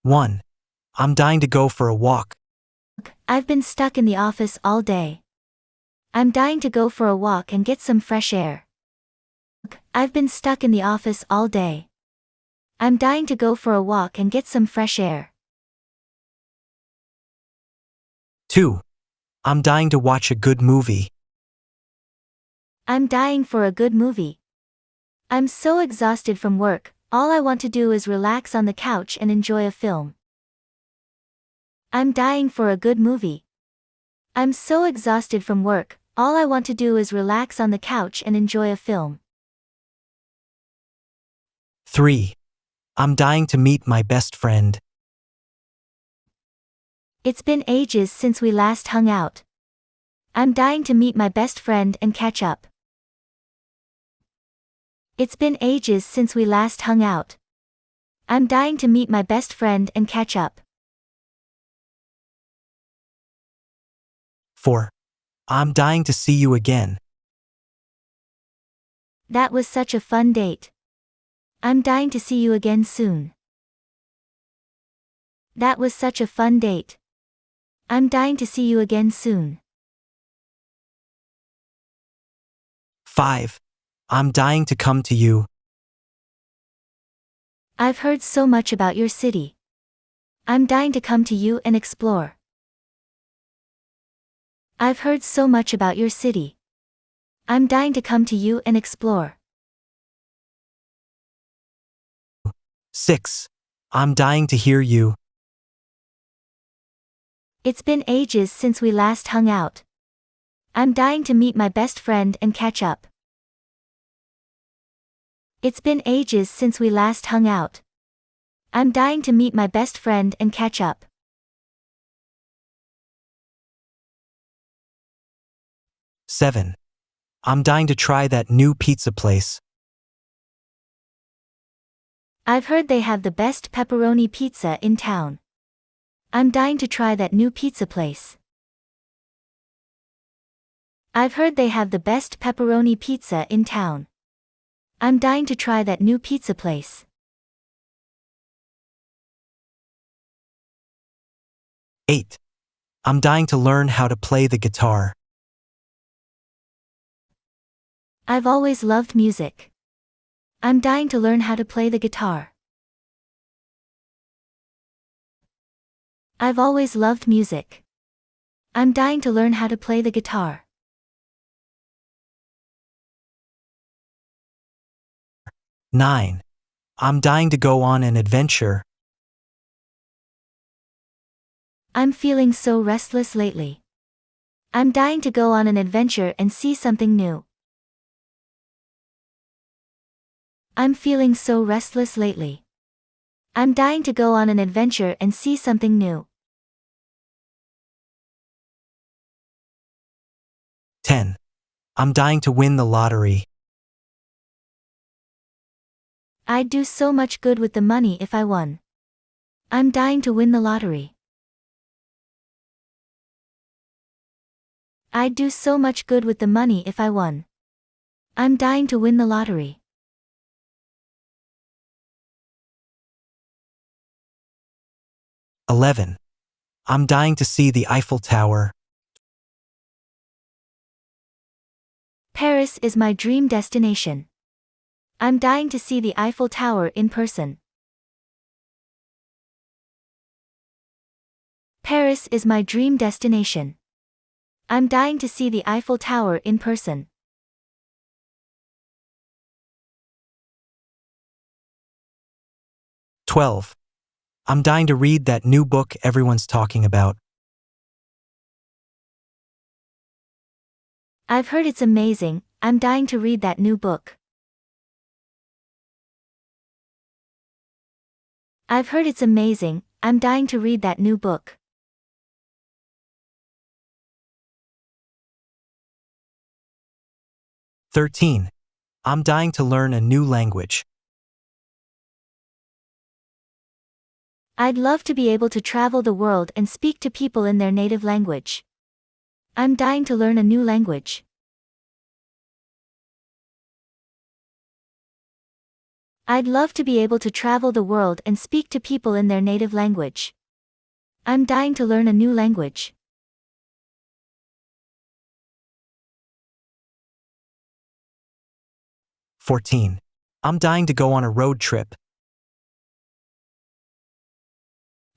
1. I'm dying to go for a walk. I've been stuck in the office all day. I'm dying to go for a walk and get some fresh air. I've been stuck in the office all day. I'm dying to go for a walk and get some fresh air. 2. I'm dying to watch a good movie. I'm dying for a good movie. I'm so exhausted from work, all I want to do is relax on the couch and enjoy a film. I'm dying for a good movie. I'm so exhausted from work, all I want to do is relax on the couch and enjoy a film. 3. I'm dying to meet my best friend. It's been ages since we last hung out. I'm dying to meet my best friend and catch up. It's been ages since we last hung out. I'm dying to meet my best friend and catch up. 4. I'm dying to see you again. That was such a fun date. I'm dying to see you again soon. That was such a fun date. I'm dying to see you again soon. 5. I'm dying to come to you. I've heard so much about your city. I'm dying to come to you and explore. I've heard so much about your city. I'm dying to come to you and explore. 6. I'm dying to hear you. It's been ages since we last hung out. I'm dying to meet my best friend and catch up. It's been ages since we last hung out. I'm dying to meet my best friend and catch up. 7. I'm dying to try that new pizza place. I've heard they have the best pepperoni pizza in town. I'm dying to try that new pizza place. I've heard they have the best pepperoni pizza in town. I'm dying to try that new pizza place. 8. I'm dying to learn how to play the guitar. I've always loved music. I'm dying to learn how to play the guitar. I've always loved music. I'm dying to learn how to play the guitar. 9. I'm dying to go on an adventure. I'm feeling so restless lately. I'm dying to go on an adventure and see something new. I'm feeling so restless lately. I'm dying to go on an adventure and see something new. 10. I'm dying to win the lottery. I'd do so much good with the money if I won. I'm dying to win the lottery. I'd do so much good with the money if I won. I'm dying to win the lottery. 11. I'm dying to see the Eiffel Tower. Paris is my dream destination. I'm dying to see the Eiffel Tower in person. Paris is my dream destination. I'm dying to see the Eiffel Tower in person. 12. I'm dying to read that new book everyone's talking about. I've heard it's amazing. I'm dying to read that new book. I've heard it's amazing. I'm dying to read that new book. 13. I'm dying to learn a new language. I'd love to be able to travel the world and speak to people in their native language. I'm dying to learn a new language. I'd love to be able to travel the world and speak to people in their native language. I'm dying to learn a new language. 14. I'm dying to go on a road trip.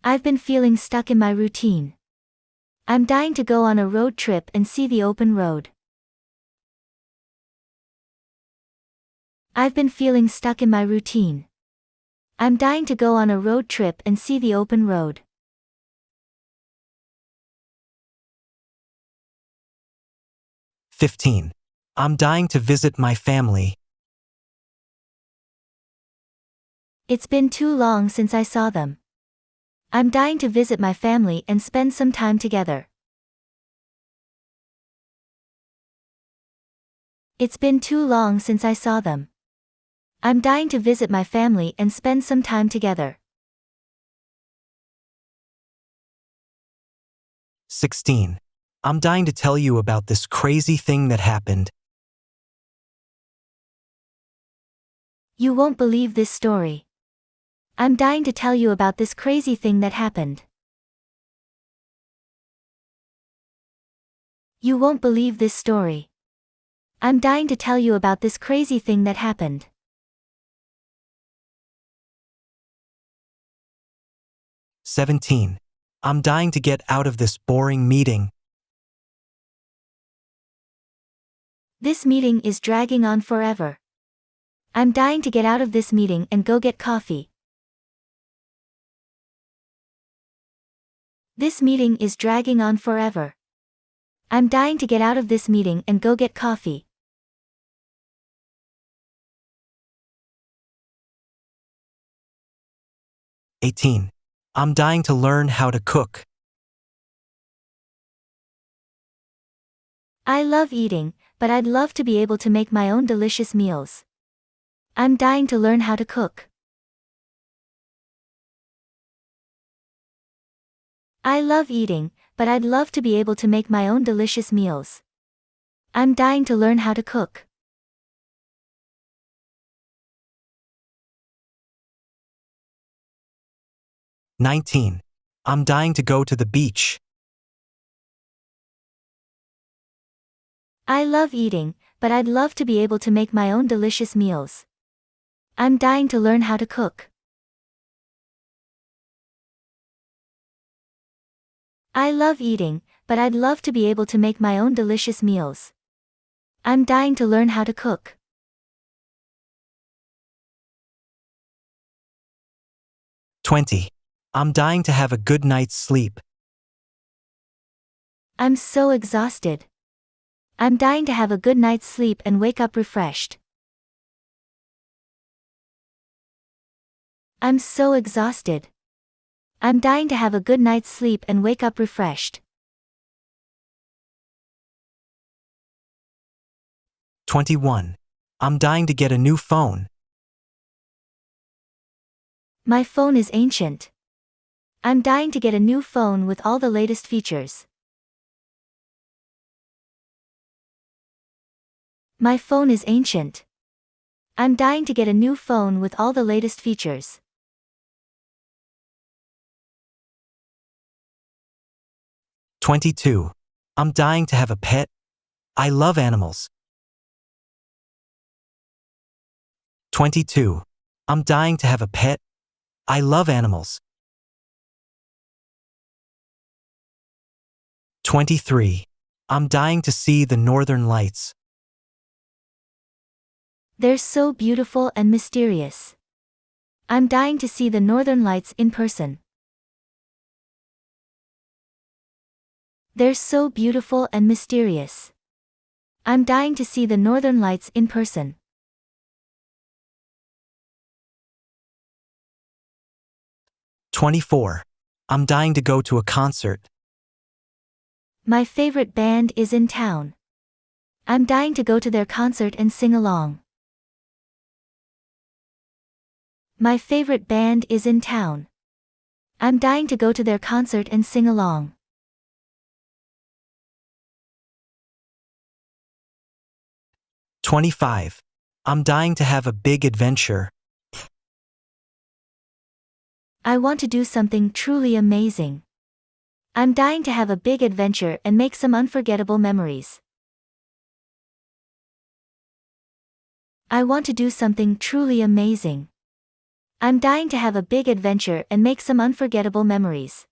I've been feeling stuck in my routine. I'm dying to go on a road trip and see the open road. I've been feeling stuck in my routine. I'm dying to go on a road trip and see the open road. 15. I'm dying to visit my family. It's been too long since I saw them. I'm dying to visit my family and spend some time together. It's been too long since I saw them. I'm dying to visit my family and spend some time together. 16. I'm dying to tell you about this crazy thing that happened. You won't believe this story. I'm dying to tell you about this crazy thing that happened. You won't believe this story. I'm dying to tell you about this crazy thing that happened. 17. I'm dying to get out of this boring meeting. This meeting is dragging on forever. I'm dying to get out of this meeting and go get coffee. This meeting is dragging on forever. I'm dying to get out of this meeting and go get coffee. 18. I'm dying to learn how to cook. I love eating, but I'd love to be able to make my own delicious meals. I'm dying to learn how to cook. I love eating, but I'd love to be able to make my own delicious meals. I'm dying to learn how to cook. 19. I'm dying to go to the beach. I love eating, but I'd love to be able to make my own delicious meals. I'm dying to learn how to cook. I love eating, but I'd love to be able to make my own delicious meals. I'm dying to learn how to cook. 20. I'm dying to have a good night's sleep. I'm so exhausted. I'm dying to have a good night's sleep and wake up refreshed. I'm so exhausted. I'm dying to have a good night's sleep and wake up refreshed. 21. I'm dying to get a new phone. My phone is ancient. I'm dying to get a new phone with all the latest features. My phone is ancient. I'm dying to get a new phone with all the latest features. 22. I'm dying to have a pet. I love animals. 22. I'm dying to have a pet. I love animals. 23. I'm dying to see the northern lights. They're so beautiful and mysterious. I'm dying to see the northern lights in person. They're so beautiful and mysterious. I'm dying to see the northern lights in person. 24. I'm dying to go to a concert. My favorite band is in town. I'm dying to go to their concert and sing along. My favorite band is in town. I'm dying to go to their concert and sing along. 25. I'm dying to have a big adventure. I want to do something truly amazing. I'm dying to have a big adventure and make some unforgettable memories. I want to do something truly amazing. I'm dying to have a big adventure and make some unforgettable memories.